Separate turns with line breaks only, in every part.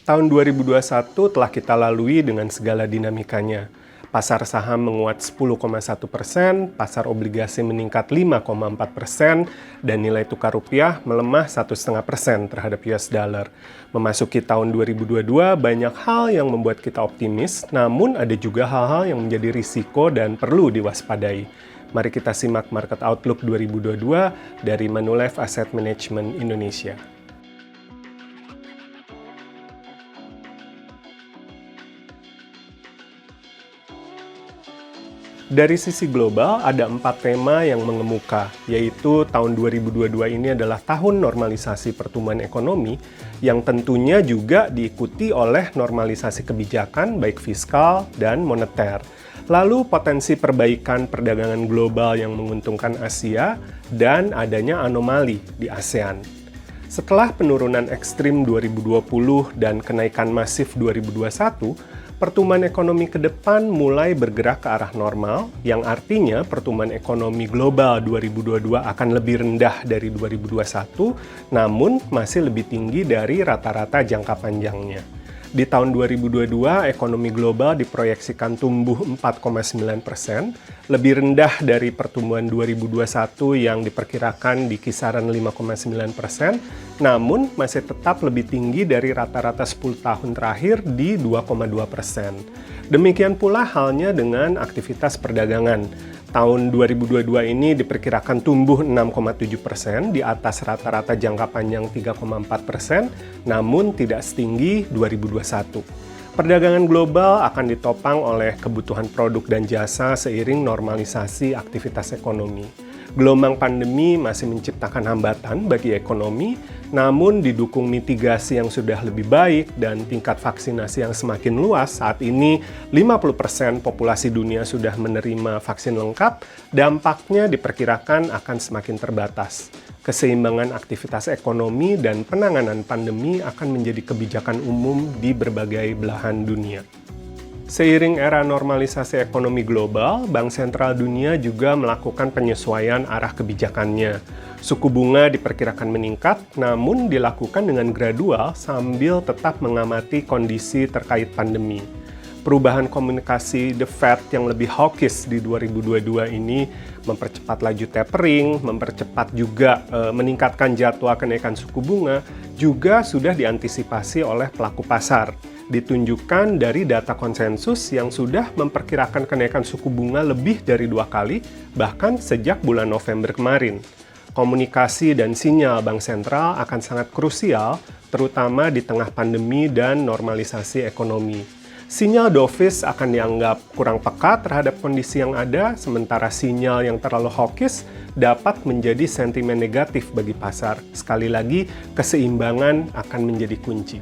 Tahun 2021 telah kita lalui dengan segala dinamikanya. Pasar saham menguat 10,1%, pasar obligasi meningkat 5,4%, dan nilai tukar rupiah melemah 1,5% terhadap US dollar. Memasuki tahun 2022, banyak hal yang membuat kita optimis, namun ada juga hal-hal yang menjadi risiko dan perlu diwaspadai. Mari kita simak Market Outlook 2022 dari Manulife Asset Management Indonesia. Dari sisi global, ada 4 tema yang mengemuka, yaitu tahun 2022 ini adalah tahun normalisasi pertumbuhan ekonomi, yang tentunya juga diikuti oleh normalisasi kebijakan baik fiskal dan moneter. Lalu potensi perbaikan perdagangan global yang menguntungkan Asia, dan adanya anomali di ASEAN. Setelah penurunan ekstrim 2020 dan kenaikan masif 2021, pertumbuhan ekonomi ke depan mulai bergerak ke arah normal, yang artinya pertumbuhan ekonomi global 2022 akan lebih rendah dari 2021, namun masih lebih tinggi dari rata-rata jangka panjangnya. Di tahun 2022, ekonomi global diproyeksikan tumbuh 4,9%, lebih rendah dari pertumbuhan 2021 yang diperkirakan di kisaran 5,9%, namun masih tetap lebih tinggi dari rata-rata 10 tahun terakhir di 2,2%. Demikian pula halnya dengan aktivitas perdagangan. Tahun 2022 ini diperkirakan tumbuh 6,7% di atas rata-rata jangka panjang 3,4%, namun tidak setinggi 2021. Perdagangan global akan ditopang oleh kebutuhan produk dan jasa seiring normalisasi aktivitas ekonomi. Gelombang pandemi masih menciptakan hambatan bagi ekonomi, namun didukung mitigasi yang sudah lebih baik dan tingkat vaksinasi yang semakin luas. Saat ini 50% populasi dunia sudah menerima vaksin lengkap, dampaknya diperkirakan akan semakin terbatas. Keseimbangan aktivitas ekonomi dan penanganan pandemi akan menjadi kebijakan umum di berbagai belahan dunia. Seiring era normalisasi ekonomi global, Bank Sentral Dunia juga melakukan penyesuaian arah kebijakannya. Suku bunga diperkirakan meningkat, namun dilakukan dengan gradual sambil tetap mengamati kondisi terkait pandemi. Perubahan komunikasi The Fed yang lebih hawkish di 2022 ini mempercepat laju tapering, mempercepat juga meningkatkan jadwal kenaikan suku bunga, juga sudah diantisipasi oleh pelaku pasar. Ditunjukkan dari data konsensus yang sudah memperkirakan kenaikan suku bunga lebih dari 2 kali, bahkan sejak bulan November kemarin. Komunikasi dan sinyal Bank Sentral akan sangat krusial, terutama di tengah pandemi dan normalisasi ekonomi. Sinyal dovish akan dianggap kurang peka terhadap kondisi yang ada, sementara sinyal yang terlalu hawkish dapat menjadi sentimen negatif bagi pasar. Sekali lagi, keseimbangan akan menjadi kunci.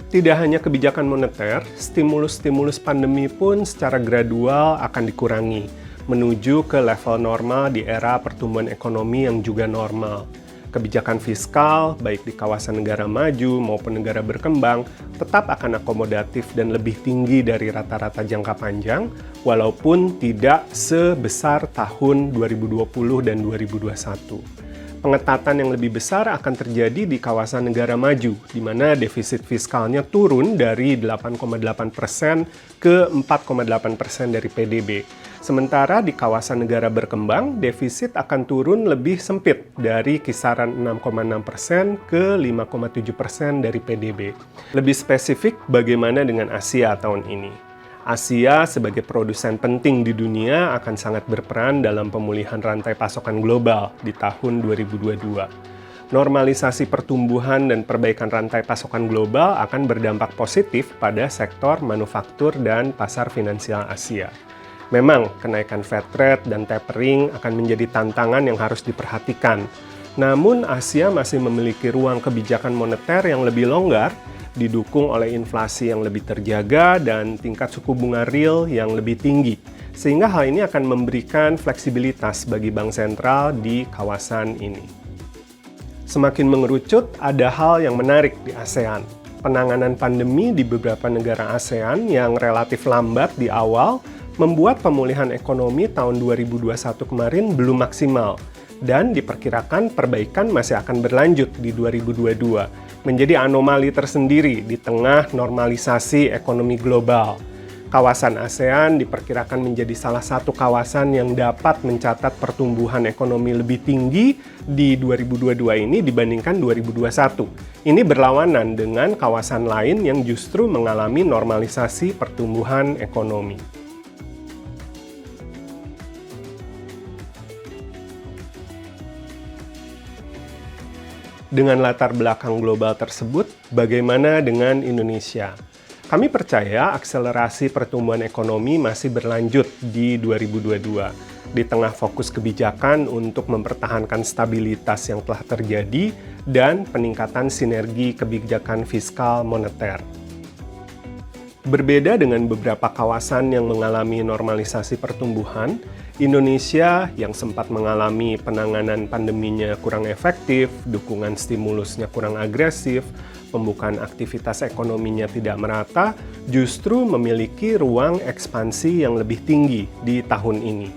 Tidak hanya kebijakan moneter, stimulus-stimulus pandemi pun secara gradual akan dikurangi, menuju ke level normal di era pertumbuhan ekonomi yang juga normal. Kebijakan fiskal, baik di kawasan negara maju maupun negara berkembang, tetap akan akomodatif dan lebih tinggi dari rata-rata jangka panjang, walaupun tidak sebesar tahun 2020 dan 2021. Pengetatan yang lebih besar akan terjadi di kawasan negara maju, di mana defisit fiskalnya turun dari 8,8% ke 4,8% dari PDB. Sementara di kawasan negara berkembang, defisit akan turun lebih sempit dari kisaran 6,6% ke 5,7% dari PDB. Lebih spesifik, bagaimana dengan Asia tahun ini? Asia sebagai produsen penting di dunia akan sangat berperan dalam pemulihan rantai pasokan global di tahun 2022. Normalisasi pertumbuhan dan perbaikan rantai pasokan global akan berdampak positif pada sektor manufaktur dan pasar finansial Asia. Memang, kenaikan Fed rate dan tapering akan menjadi tantangan yang harus diperhatikan. Namun, Asia masih memiliki ruang kebijakan moneter yang lebih longgar, didukung oleh inflasi yang lebih terjaga dan tingkat suku bunga real yang lebih tinggi. Sehingga hal ini akan memberikan fleksibilitas bagi bank sentral di kawasan ini. Semakin mengerucut, ada hal yang menarik di ASEAN. Penanganan pandemi di beberapa negara ASEAN yang relatif lambat di awal membuat pemulihan ekonomi tahun 2021 kemarin belum maksimal. dan diperkirakan perbaikan masih akan berlanjut di 2022, menjadi anomali tersendiri di tengah normalisasi ekonomi global. Kawasan ASEAN diperkirakan menjadi salah satu kawasan yang dapat mencatat pertumbuhan ekonomi lebih tinggi di 2022 ini dibandingkan 2021. Ini berlawanan dengan kawasan lain yang justru mengalami normalisasi pertumbuhan ekonomi. Dengan latar belakang global tersebut, bagaimana dengan Indonesia? Kami percaya akselerasi pertumbuhan ekonomi masih berlanjut di 2022, di tengah fokus kebijakan untuk mempertahankan stabilitas yang telah terjadi dan peningkatan sinergi kebijakan fiskal moneter. Berbeda dengan beberapa kawasan yang mengalami normalisasi pertumbuhan, Indonesia yang sempat mengalami penanganan pandeminya kurang efektif, dukungan stimulusnya kurang agresif, pembukaan aktivitas ekonominya tidak merata, justru memiliki ruang ekspansi yang lebih tinggi di tahun ini.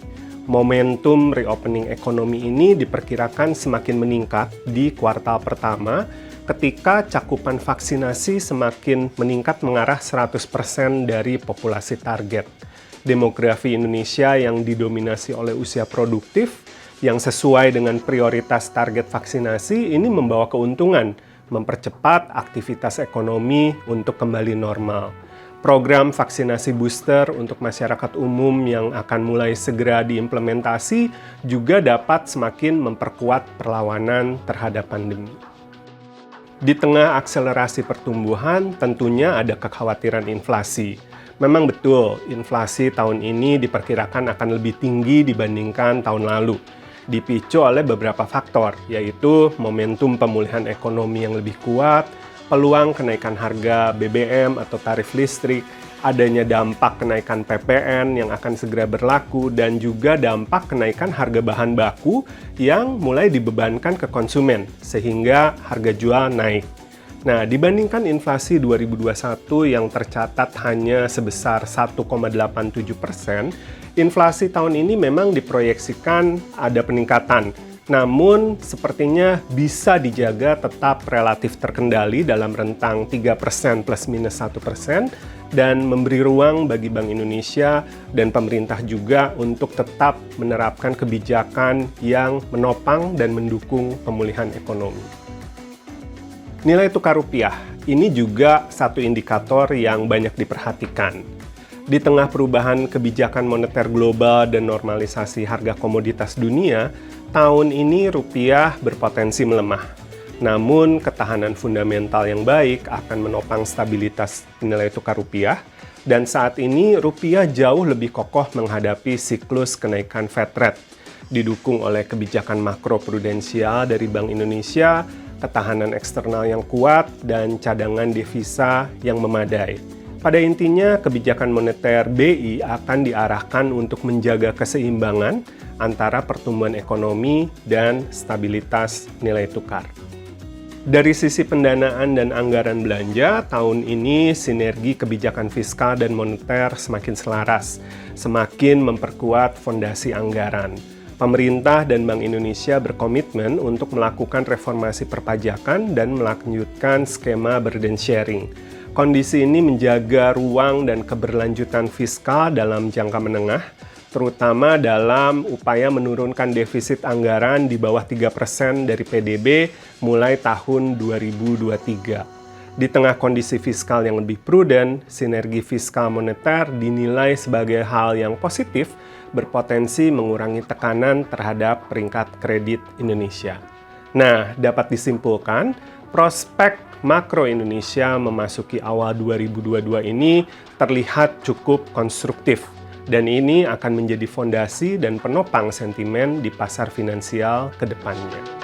Momentum reopening ekonomi ini diperkirakan semakin meningkat di kuartal pertama ketika cakupan vaksinasi semakin meningkat mengarah 100% dari populasi target. Demografi Indonesia yang didominasi oleh usia produktif yang sesuai dengan prioritas target vaksinasi ini membawa keuntungan, mempercepat aktivitas ekonomi untuk kembali normal. Program vaksinasi booster untuk masyarakat umum yang akan mulai segera diimplementasi juga dapat semakin memperkuat perlawanan terhadap pandemi. Di tengah akselerasi pertumbuhan, tentunya ada kekhawatiran inflasi. Memang betul, inflasi tahun ini diperkirakan akan lebih tinggi dibandingkan tahun lalu. Dipicu oleh beberapa faktor, yaitu momentum pemulihan ekonomi yang lebih kuat, peluang kenaikan harga BBM atau tarif listrik, adanya dampak kenaikan PPN yang akan segera berlaku, dan juga dampak kenaikan harga bahan baku yang mulai dibebankan ke konsumen, sehingga harga jual naik. Nah, dibandingkan inflasi 2021 yang tercatat hanya sebesar 1,87%, inflasi tahun ini memang diproyeksikan ada peningkatan. Namun, sepertinya bisa dijaga tetap relatif terkendali dalam rentang 3% plus minus 1%, dan memberi ruang bagi Bank Indonesia dan pemerintah juga untuk tetap menerapkan kebijakan yang menopang dan mendukung pemulihan ekonomi. Nilai tukar rupiah, ini juga satu indikator yang banyak diperhatikan. Di tengah perubahan kebijakan moneter global dan normalisasi harga komoditas dunia, tahun ini rupiah berpotensi melemah. Namun, ketahanan fundamental yang baik akan menopang stabilitas nilai tukar rupiah, dan saat ini rupiah jauh lebih kokoh menghadapi siklus kenaikan Fed rate, didukung oleh kebijakan makroprudensial dari Bank Indonesia, ketahanan eksternal yang kuat, dan cadangan devisa yang memadai. Pada intinya, kebijakan moneter BI akan diarahkan untuk menjaga keseimbangan antara pertumbuhan ekonomi dan stabilitas nilai tukar. Dari sisi pendanaan dan anggaran belanja, tahun ini sinergi kebijakan fiskal dan moneter semakin selaras, semakin memperkuat fondasi anggaran. Pemerintah dan Bank Indonesia berkomitmen untuk melakukan reformasi perpajakan dan melanjutkan skema burden sharing. Kondisi ini menjaga ruang dan keberlanjutan fiskal dalam jangka menengah, terutama dalam upaya menurunkan defisit anggaran di bawah 3% dari PDB mulai tahun 2023. Di tengah kondisi fiskal yang lebih prudent, sinergi fiskal moneter dinilai sebagai hal yang positif, berpotensi mengurangi tekanan terhadap peringkat kredit Indonesia. Nah, dapat disimpulkan, prospek makro Indonesia memasuki awal 2022 ini terlihat cukup konstruktif, dan ini akan menjadi fondasi dan penopang sentimen di pasar finansial ke depannya.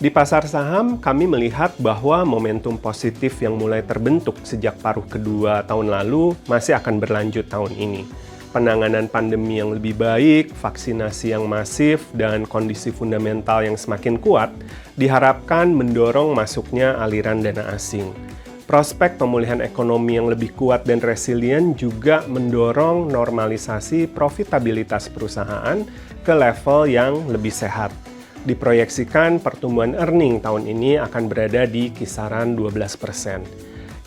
Di pasar saham, kami melihat bahwa momentum positif yang mulai terbentuk sejak paruh kedua tahun lalu masih akan berlanjut tahun ini. Penanganan pandemi yang lebih baik, vaksinasi yang masif, dan kondisi fundamental yang semakin kuat diharapkan mendorong masuknya aliran dana asing. Prospek pemulihan ekonomi yang lebih kuat dan resilient juga mendorong normalisasi profitabilitas perusahaan ke level yang lebih sehat. Diproyeksikan pertumbuhan earning tahun ini akan berada di kisaran 12%.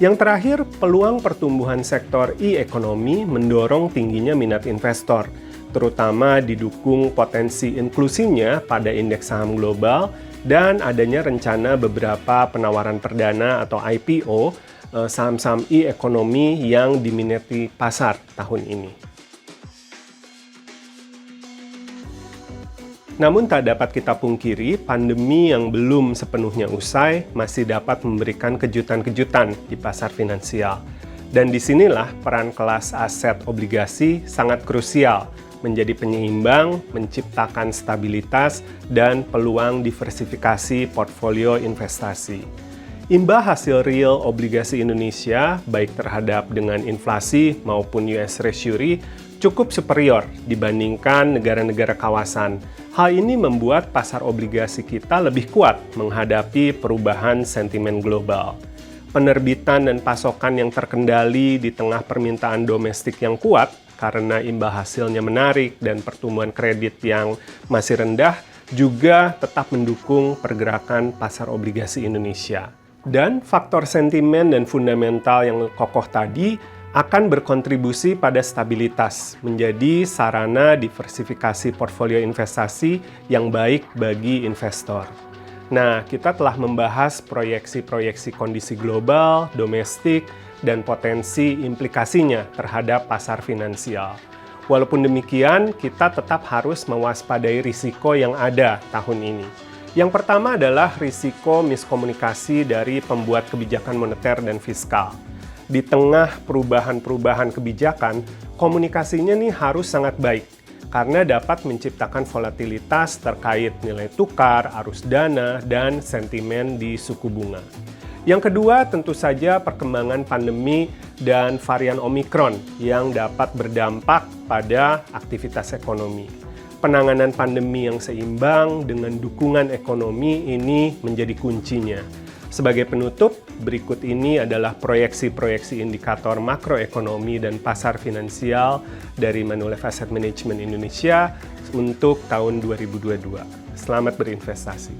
Yang terakhir, peluang pertumbuhan sektor e-ekonomi mendorong tingginya minat investor, terutama didukung potensi inklusinya pada indeks saham global dan adanya rencana beberapa penawaran perdana atau IPO saham-saham e-ekonomi yang diminati pasar tahun ini. Namun tak dapat kita pungkiri, pandemi yang belum sepenuhnya usai masih dapat memberikan kejutan-kejutan di pasar finansial. Dan disinilah peran kelas aset obligasi sangat krusial, menjadi penyeimbang, menciptakan stabilitas, dan peluang diversifikasi portfolio investasi. Imbal hasil real obligasi Indonesia, baik terhadap dengan inflasi maupun US Treasury, cukup superior dibandingkan negara-negara kawasan. Hal ini membuat pasar obligasi kita lebih kuat menghadapi perubahan sentimen global. Penerbitan dan pasokan yang terkendali di tengah permintaan domestik yang kuat karena imbal hasilnya menarik dan pertumbuhan kredit yang masih rendah juga tetap mendukung pergerakan pasar obligasi Indonesia. Dan faktor sentimen dan fundamental yang kokoh tadi akan berkontribusi pada stabilitas, menjadi sarana diversifikasi portfolio investasi yang baik bagi investor. Nah, kita telah membahas proyeksi-proyeksi kondisi global, domestik, dan potensi implikasinya terhadap pasar finansial. Walaupun demikian, kita tetap harus mewaspadai risiko yang ada tahun ini. Yang pertama adalah risiko miskomunikasi dari pembuat kebijakan moneter dan fiskal. Di tengah perubahan-perubahan kebijakan, komunikasinya nih harus sangat baik karena dapat menciptakan volatilitas terkait nilai tukar, arus dana, dan sentimen di suku bunga. Yang kedua, tentu saja perkembangan pandemi dan varian Omikron yang dapat berdampak pada aktivitas ekonomi. Penanganan pandemi yang seimbang dengan dukungan ekonomi ini menjadi kuncinya. Sebagai penutup, berikut ini adalah proyeksi-proyeksi indikator makroekonomi dan pasar finansial dari Manulife Asset Management Indonesia untuk tahun 2022. Selamat berinvestasi.